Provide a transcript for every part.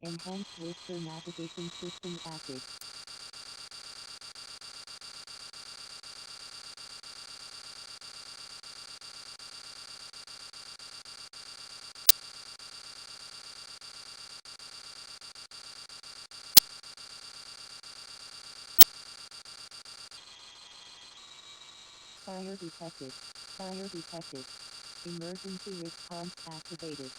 Enhanced whisper navigation system active. Fire detected. Fire detected. Emergency response activated.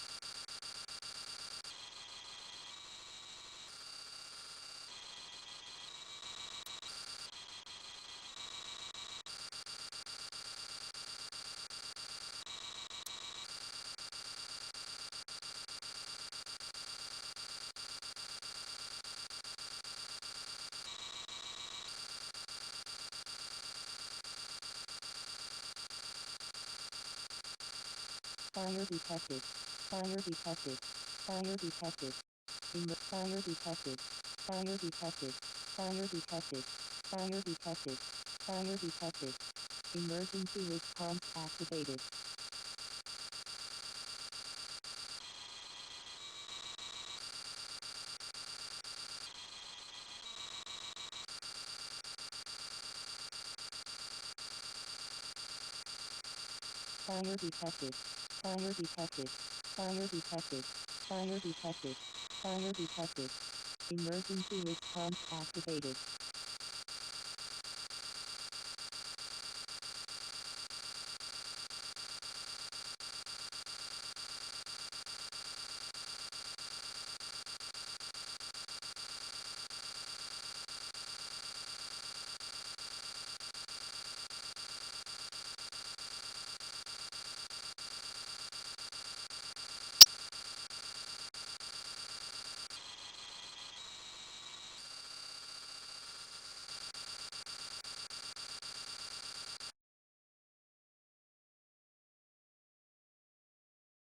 Fire detected. Fire detected. Fire detected. Fire detected. Fire detected. Fire detected. Fire detected. Fire detected. Emergency response activated. Fire detected. Fire detected. Fire detected. Fire detected. Fire detected. Emergency response activated.